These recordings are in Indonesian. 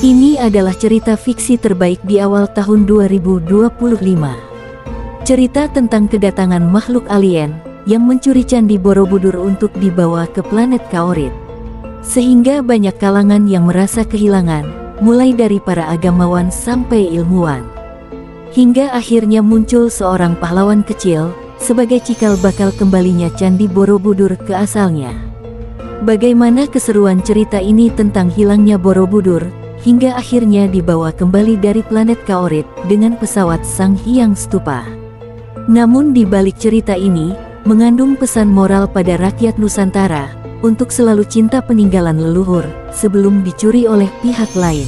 Ini adalah cerita fiksi terbaik di awal tahun 2025. Cerita tentang kedatangan makhluk alien yang mencuri Candi Borobudur untuk dibawa ke planet Kaorit. Sehingga banyak kalangan yang merasa kehilangan, mulai dari para agamawan sampai ilmuwan. Hingga akhirnya muncul seorang pahlawan kecil sebagai cikal bakal kembalinya Candi Borobudur ke asalnya. Bagaimana keseruan cerita ini tentang hilangnya Borobudur, hingga akhirnya dibawa kembali dari planet Kaorit dengan pesawat Sang Hyang Stupa. Namun di balik cerita ini, mengandung pesan moral pada rakyat Nusantara, untuk selalu cinta peninggalan leluhur, sebelum dicuri oleh pihak lain.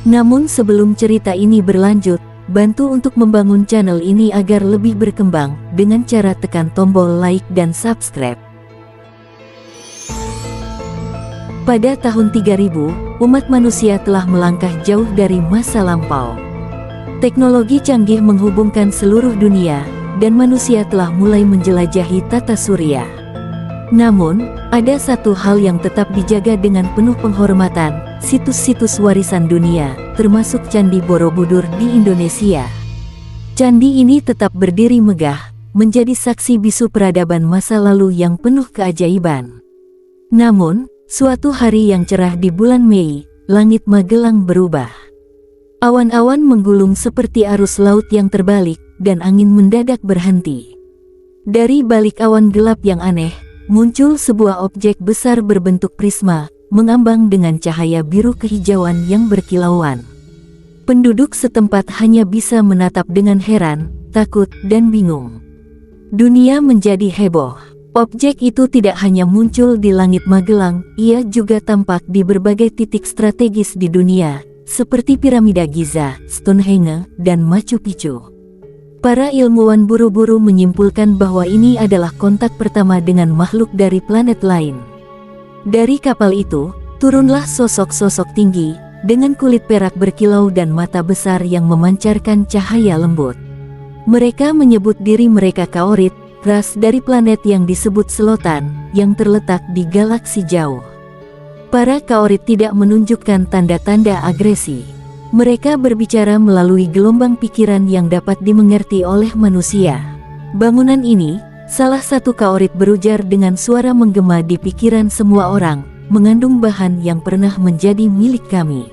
Namun sebelum cerita ini berlanjut, bantu untuk membangun channel ini agar lebih berkembang, dengan cara tekan tombol like dan subscribe. Pada tahun 3000, umat manusia telah melangkah jauh dari masa lampau. Teknologi canggih menghubungkan seluruh dunia, dan manusia telah mulai menjelajahi tata surya. Namun, ada satu hal yang tetap dijaga dengan penuh penghormatan, situs-situs warisan dunia, termasuk Candi Borobudur di Indonesia. Candi ini tetap berdiri megah, menjadi saksi bisu peradaban masa lalu yang penuh keajaiban. Namun, suatu hari yang cerah di bulan Mei, langit Magelang berubah. Awan-awan menggulung seperti arus laut yang terbalik, dan angin mendadak berhenti. Dari balik awan gelap yang aneh, muncul sebuah objek besar berbentuk prisma, mengambang dengan cahaya biru kehijauan yang berkilauan. Penduduk setempat hanya bisa menatap dengan heran, takut, dan bingung. Dunia menjadi heboh. Objek itu tidak hanya muncul di langit Magelang, ia juga tampak di berbagai titik strategis di dunia, seperti Piramida Giza, Stonehenge, dan Machu Picchu. Para ilmuwan buru-buru menyimpulkan bahwa ini adalah kontak pertama dengan makhluk dari planet lain. Dari kapal itu, turunlah sosok-sosok tinggi, dengan kulit perak berkilau dan mata besar yang memancarkan cahaya lembut. Mereka menyebut diri mereka Kaorit, ras dari planet yang disebut Selotan, yang terletak di galaksi jauh. Para Kaorit tidak menunjukkan tanda-tanda agresi. Mereka berbicara melalui gelombang pikiran yang dapat dimengerti oleh manusia. Bangunan ini, salah satu Kaorit berujar dengan suara menggema di pikiran semua orang, mengandung bahan yang pernah menjadi milik kami.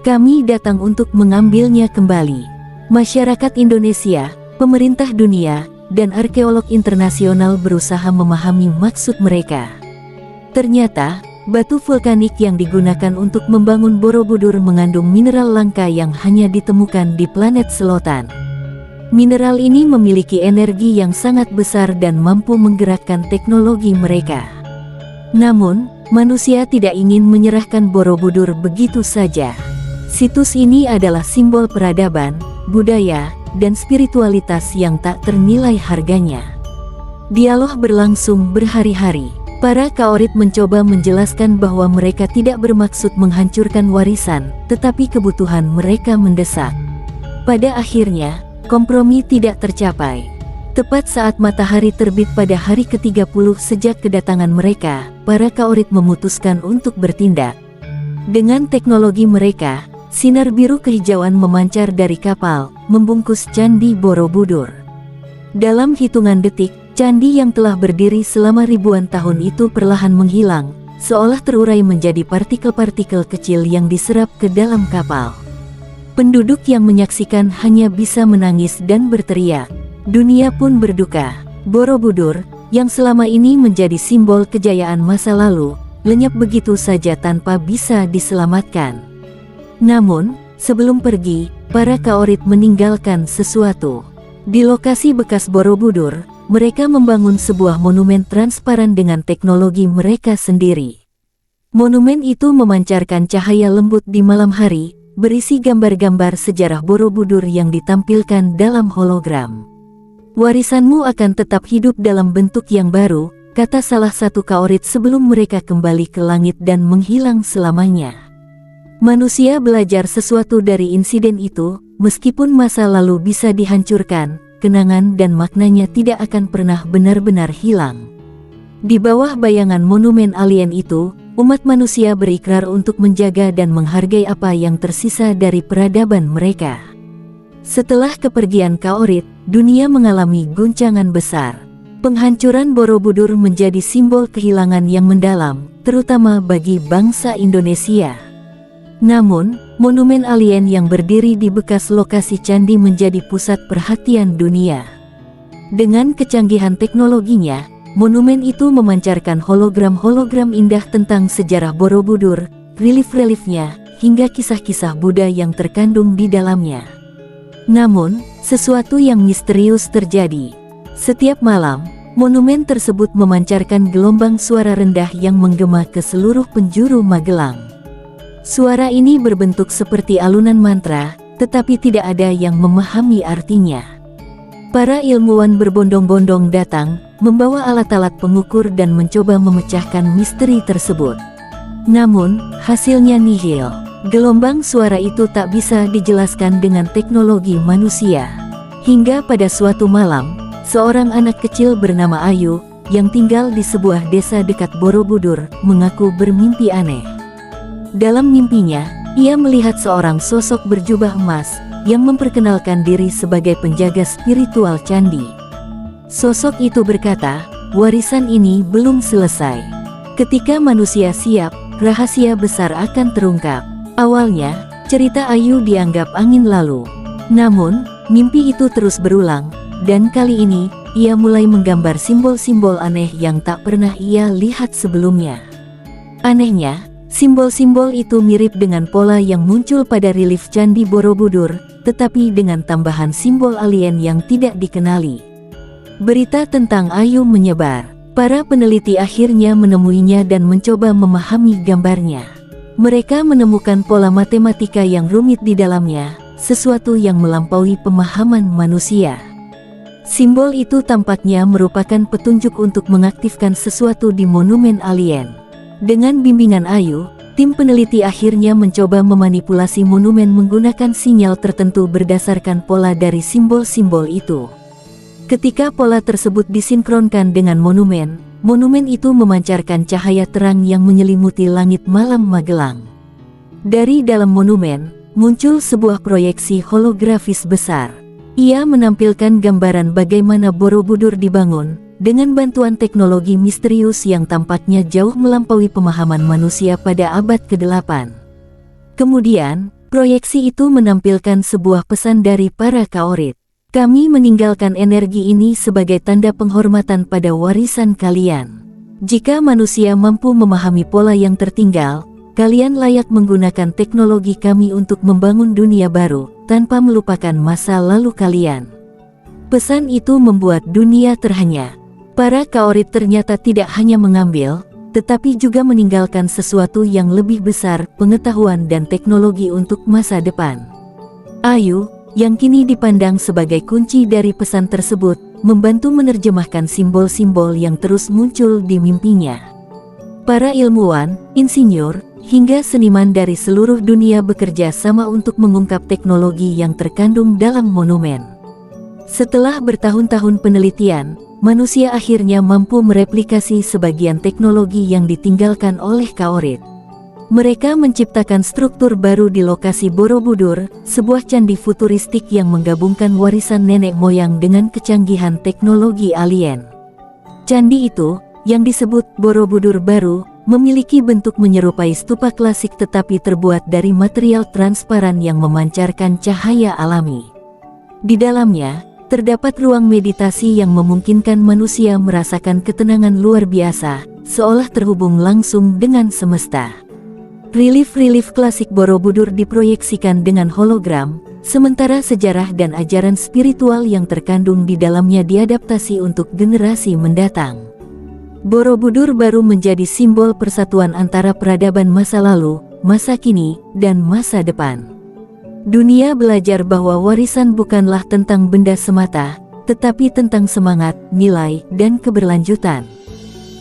Kami datang untuk mengambilnya kembali. Masyarakat Indonesia, pemerintah dunia, dan arkeolog internasional berusaha memahami maksud mereka. Ternyata, batu vulkanik yang digunakan untuk membangun Borobudur mengandung mineral langka yang hanya ditemukan di planet Selotan. Mineral ini memiliki energi yang sangat besar dan mampu menggerakkan teknologi mereka. Namun, manusia tidak ingin menyerahkan Borobudur begitu saja. Situs ini adalah simbol peradaban, budaya, dan spiritualitas yang tak ternilai harganya. Dialog berlangsung berhari-hari. Para Kaorit mencoba menjelaskan bahwa mereka tidak bermaksud menghancurkan warisan, tetapi kebutuhan mereka mendesak. Pada akhirnya, kompromi tidak tercapai. Tepat saat matahari terbit pada hari ke-30 sejak kedatangan mereka, para Kaorit memutuskan untuk bertindak. Dengan teknologi mereka, sinar biru kehijauan memancar dari kapal, membungkus Candi Borobudur. Dalam hitungan detik, candi yang telah berdiri selama ribuan tahun itu perlahan menghilang, seolah terurai menjadi partikel-partikel kecil yang diserap ke dalam kapal. Penduduk yang menyaksikan hanya bisa menangis dan berteriak. Dunia pun berduka. Borobudur, yang selama ini menjadi simbol kejayaan masa lalu, lenyap begitu saja tanpa bisa diselamatkan. Namun, sebelum pergi, para Kaorit meninggalkan sesuatu. Di lokasi bekas Borobudur, mereka membangun sebuah monumen transparan dengan teknologi mereka sendiri. Monumen itu memancarkan cahaya lembut di malam hari, berisi gambar-gambar sejarah Borobudur yang ditampilkan dalam hologram. Warisanmu akan tetap hidup dalam bentuk yang baru, kata salah satu Kaorit sebelum mereka kembali ke langit dan menghilang selamanya. Manusia belajar sesuatu dari insiden itu, meskipun masa lalu bisa dihancurkan, kenangan dan maknanya tidak akan pernah benar-benar hilang. Di bawah bayangan monumen alien itu, umat manusia berikrar untuk menjaga dan menghargai apa yang tersisa dari peradaban mereka. Setelah kepergian Kaorit, dunia mengalami guncangan besar. Penghancuran Borobudur menjadi simbol kehilangan yang mendalam, terutama bagi bangsa Indonesia. Namun, monumen alien yang berdiri di bekas lokasi candi menjadi pusat perhatian dunia. Dengan kecanggihan teknologinya, monumen itu memancarkan hologram-hologram indah tentang sejarah Borobudur, relief-reliefnya, hingga kisah-kisah Buddha yang terkandung di dalamnya. Namun, sesuatu yang misterius terjadi. Setiap malam, monumen tersebut memancarkan gelombang suara rendah yang menggema ke seluruh penjuru Magelang. Suara ini berbentuk seperti alunan mantra, tetapi tidak ada yang memahami artinya. Para ilmuwan berbondong-bondong datang, membawa alat-alat pengukur dan mencoba memecahkan misteri tersebut. Namun, hasilnya nihil. Gelombang suara itu tak bisa dijelaskan dengan teknologi manusia. Hingga pada suatu malam, seorang anak kecil bernama Ayu, yang tinggal di sebuah desa dekat Borobudur, mengaku bermimpi aneh. Dalam mimpinya, ia melihat seorang sosok berjubah emas, yang memperkenalkan diri sebagai penjaga spiritual candi. Sosok itu berkata, warisan ini belum selesai. Ketika manusia siap, rahasia besar akan terungkap. Awalnya, cerita Ayu dianggap angin lalu. Namun, mimpi itu terus berulang, dan kali ini, ia mulai menggambar simbol-simbol aneh yang tak pernah ia lihat sebelumnya. Anehnya, simbol-simbol itu mirip dengan pola yang muncul pada relief Candi Borobudur, tetapi dengan tambahan simbol alien yang tidak dikenali. Berita tentang Ayu menyebar. Para peneliti akhirnya menemuinya dan mencoba memahami gambarnya. Mereka menemukan pola matematika yang rumit di dalamnya, sesuatu yang melampaui pemahaman manusia. Simbol itu tampaknya merupakan petunjuk untuk mengaktifkan sesuatu di monumen alien. Dengan bimbingan Ayu, tim peneliti akhirnya mencoba memanipulasi monumen menggunakan sinyal tertentu berdasarkan pola dari simbol-simbol itu. Ketika pola tersebut disinkronkan dengan monumen itu memancarkan cahaya terang yang menyelimuti langit malam Magelang. Dari dalam monumen, muncul sebuah proyeksi holografis besar. Ia menampilkan gambaran bagaimana Borobudur dibangun, dengan bantuan teknologi misterius yang tampaknya jauh melampaui pemahaman manusia pada abad ke-8. Kemudian, proyeksi itu menampilkan sebuah pesan dari para Kaorit. Kami meninggalkan energi ini sebagai tanda penghormatan pada warisan kalian. Jika manusia mampu memahami pola yang tertinggal, kalian layak menggunakan teknologi kami untuk membangun dunia baru, tanpa melupakan masa lalu kalian. Pesan itu membuat dunia terhenyak. Para Kaorit ternyata tidak hanya mengambil, tetapi juga meninggalkan sesuatu yang lebih besar, pengetahuan dan teknologi untuk masa depan. Ayu, yang kini dipandang sebagai kunci dari pesan tersebut, membantu menerjemahkan simbol-simbol yang terus muncul di mimpinya. Para ilmuwan, insinyur, hingga seniman dari seluruh dunia bekerja sama untuk mengungkap teknologi yang terkandung dalam monumen. Setelah bertahun-tahun penelitian, manusia akhirnya mampu mereplikasi sebagian teknologi yang ditinggalkan oleh Kaorit. Mereka menciptakan struktur baru di lokasi Borobudur, sebuah candi futuristik yang menggabungkan warisan nenek moyang dengan kecanggihan teknologi alien. Candi itu, yang disebut Borobudur Baru, memiliki bentuk menyerupai stupa klasik tetapi terbuat dari material transparan yang memancarkan cahaya alami. Di dalamnya, terdapat ruang meditasi yang memungkinkan manusia merasakan ketenangan luar biasa, seolah terhubung langsung dengan semesta. Relief-relief klasik Borobudur diproyeksikan dengan hologram, sementara sejarah dan ajaran spiritual yang terkandung di dalamnya diadaptasi untuk generasi mendatang. Borobudur Baru menjadi simbol persatuan antara peradaban masa lalu, masa kini, dan masa depan. Dunia belajar bahwa warisan bukanlah tentang benda semata, tetapi tentang semangat, nilai, dan keberlanjutan.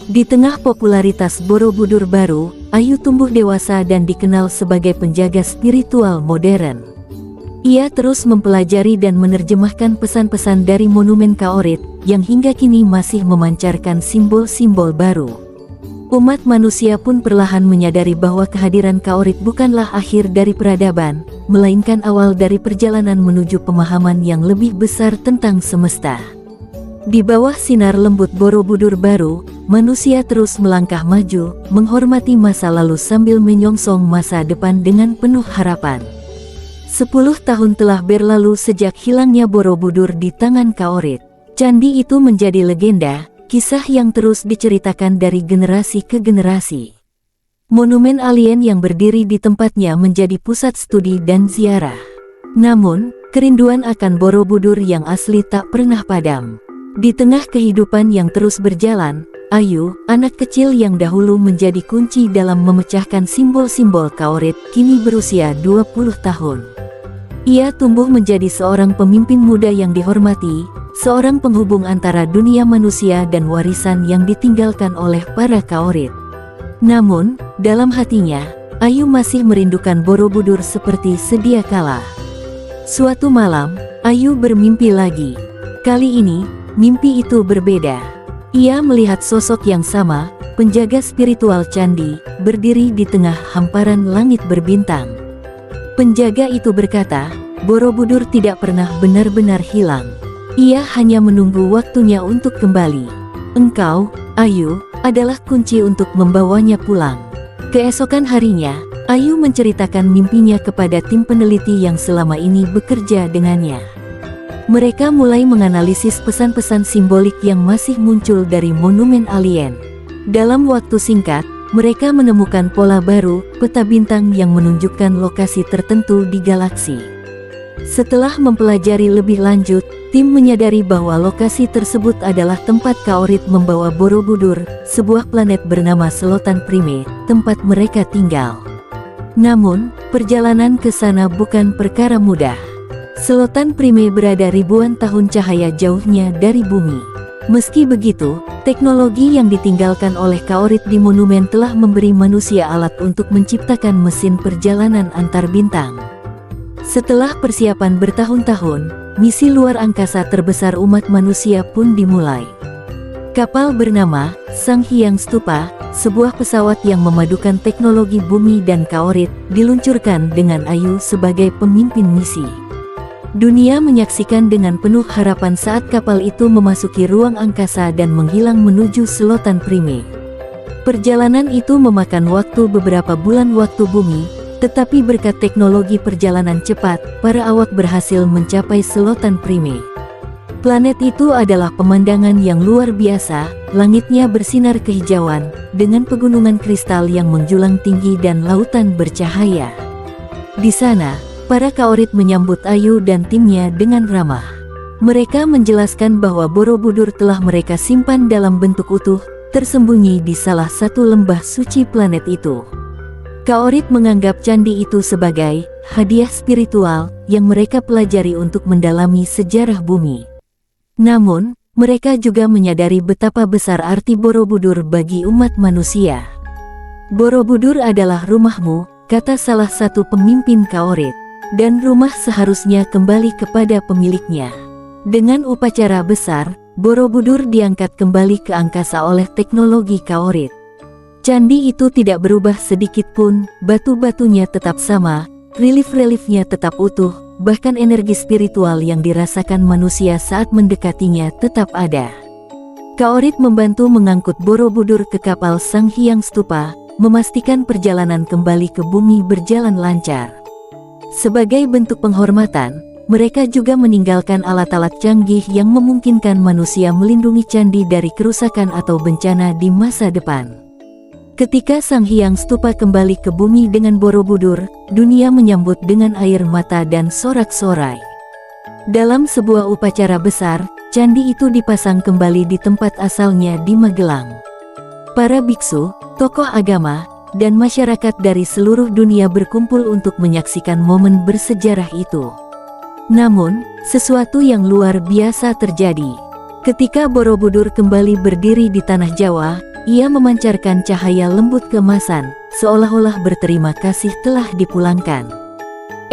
Di tengah popularitas Borobudur Baru, Ayu tumbuh dewasa dan dikenal sebagai penjaga spiritual modern. Ia terus mempelajari dan menerjemahkan pesan-pesan dari monumen Kaorit, yang hingga kini masih memancarkan simbol-simbol baru. Umat manusia pun perlahan menyadari bahwa kehadiran Kaorit bukanlah akhir dari peradaban, melainkan awal dari perjalanan menuju pemahaman yang lebih besar tentang semesta. Di bawah sinar lembut Borobudur baru, manusia terus melangkah maju, menghormati masa lalu sambil menyongsong masa depan dengan penuh harapan. 10 tahun telah berlalu sejak hilangnya Borobudur di tangan Kaorit. Candi itu menjadi legenda, kisah yang terus diceritakan dari generasi ke generasi. Monumen alien yang berdiri di tempatnya menjadi pusat studi dan ziarah. Namun, kerinduan akan Borobudur yang asli tak pernah padam. Di tengah kehidupan yang terus berjalan, Ayu, anak kecil yang dahulu menjadi kunci dalam memecahkan simbol-simbol Kaorit, kini berusia 20 tahun. Ia tumbuh menjadi seorang pemimpin muda yang dihormati, seorang penghubung antara dunia manusia dan warisan yang ditinggalkan oleh para Kaorit. Namun, dalam hatinya, Ayu masih merindukan Borobudur seperti sedia kala. Suatu malam, Ayu bermimpi lagi. Kali ini, mimpi itu berbeda. Ia melihat sosok yang sama, penjaga spiritual candi, berdiri di tengah hamparan langit berbintang. Penjaga itu berkata, Borobudur tidak pernah benar-benar hilang. Ia hanya menunggu waktunya untuk kembali. Engkau, Ayu, adalah kunci untuk membawanya pulang. Keesokan harinya, Ayu menceritakan mimpinya kepada tim peneliti yang selama ini bekerja dengannya. Mereka mulai menganalisis pesan-pesan simbolik yang masih muncul dari monumen alien. Dalam waktu singkat, mereka menemukan pola baru, peta bintang yang menunjukkan lokasi tertentu di galaksi. Setelah mempelajari lebih lanjut, tim menyadari bahwa lokasi tersebut adalah tempat Kaorit membawa Borobudur, sebuah planet bernama Selotan Prime, tempat mereka tinggal. Namun, perjalanan ke sana bukan perkara mudah. Selotan Prime berada ribuan tahun cahaya jauhnya dari bumi. Meski begitu, teknologi yang ditinggalkan oleh Kaorit di monumen telah memberi manusia alat untuk menciptakan mesin perjalanan antar bintang. Setelah persiapan bertahun-tahun, misi luar angkasa terbesar umat manusia pun dimulai. Kapal bernama Sang Hyang Stupa, sebuah pesawat yang memadukan teknologi bumi dan Kaorit, diluncurkan dengan Ayu sebagai pemimpin misi. Dunia menyaksikan dengan penuh harapan saat kapal itu memasuki ruang angkasa dan menghilang menuju Selotan Prime. Perjalanan itu memakan waktu beberapa bulan waktu bumi, tetapi berkat teknologi perjalanan cepat, para awak berhasil mencapai Selotan Prime. Planet itu adalah pemandangan yang luar biasa, langitnya bersinar kehijauan, dengan pegunungan kristal yang menjulang tinggi dan lautan bercahaya. Di sana, para Kaorit menyambut Ayu dan timnya dengan ramah. Mereka menjelaskan bahwa Borobudur telah mereka simpan dalam bentuk utuh, tersembunyi di salah satu lembah suci planet itu. Kaorit menganggap candi itu sebagai hadiah spiritual yang mereka pelajari untuk mendalami sejarah bumi. Namun, mereka juga menyadari betapa besar arti Borobudur bagi umat manusia. Borobudur adalah rumahmu, kata salah satu pemimpin Kaorit. Dan rumah seharusnya kembali kepada pemiliknya. Dengan upacara besar, Borobudur diangkat kembali ke angkasa oleh teknologi Kaorit. Candi itu tidak berubah sedikit pun, batu-batunya tetap sama, relief-reliefnya tetap utuh, bahkan energi spiritual yang dirasakan manusia saat mendekatinya tetap ada. Kaorit membantu mengangkut Borobudur ke kapal Sang Hyang Stupa, memastikan perjalanan kembali ke bumi berjalan lancar. Sebagai bentuk penghormatan, mereka juga meninggalkan alat-alat canggih yang memungkinkan manusia melindungi candi dari kerusakan atau bencana di masa depan. Ketika Sang Hyang Stupa kembali ke bumi dengan Borobudur, dunia menyambut dengan air mata dan sorak-sorai. Dalam sebuah upacara besar, candi itu dipasang kembali di tempat asalnya di Magelang. Para biksu, tokoh agama, dan masyarakat dari seluruh dunia berkumpul untuk menyaksikan momen bersejarah itu. Namun, sesuatu yang luar biasa terjadi. Ketika Borobudur kembali berdiri di tanah Jawa, ia memancarkan cahaya lembut keemasan, seolah-olah berterima kasih telah dipulangkan.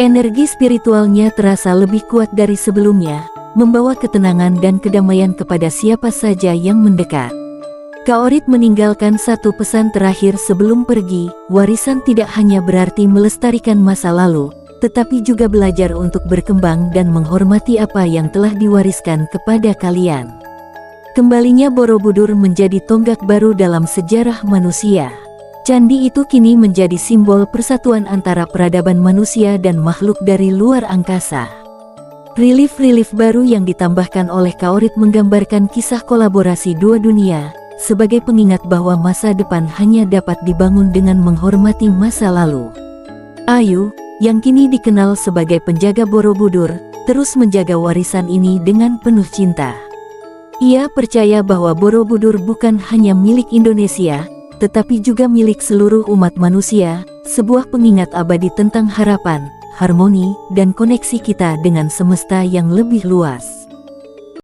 Energi spiritualnya terasa lebih kuat dari sebelumnya, membawa ketenangan dan kedamaian kepada siapa saja yang mendekat. Kaorit meninggalkan satu pesan terakhir sebelum pergi, warisan tidak hanya berarti melestarikan masa lalu, tetapi juga belajar untuk berkembang dan menghormati apa yang telah diwariskan kepada kalian. Kembalinya Borobudur menjadi tonggak baru dalam sejarah manusia. Candi itu kini menjadi simbol persatuan antara peradaban manusia dan makhluk dari luar angkasa. Relief-relief baru yang ditambahkan oleh Kaorit menggambarkan kisah kolaborasi dua dunia, sebagai pengingat bahwa masa depan hanya dapat dibangun dengan menghormati masa lalu. Ayu, yang kini dikenal sebagai penjaga Borobudur, terus menjaga warisan ini dengan penuh cinta. Ia percaya bahwa Borobudur bukan hanya milik Indonesia, tetapi juga milik seluruh umat manusia, sebuah pengingat abadi tentang harapan, harmoni, dan koneksi kita dengan semesta yang lebih luas.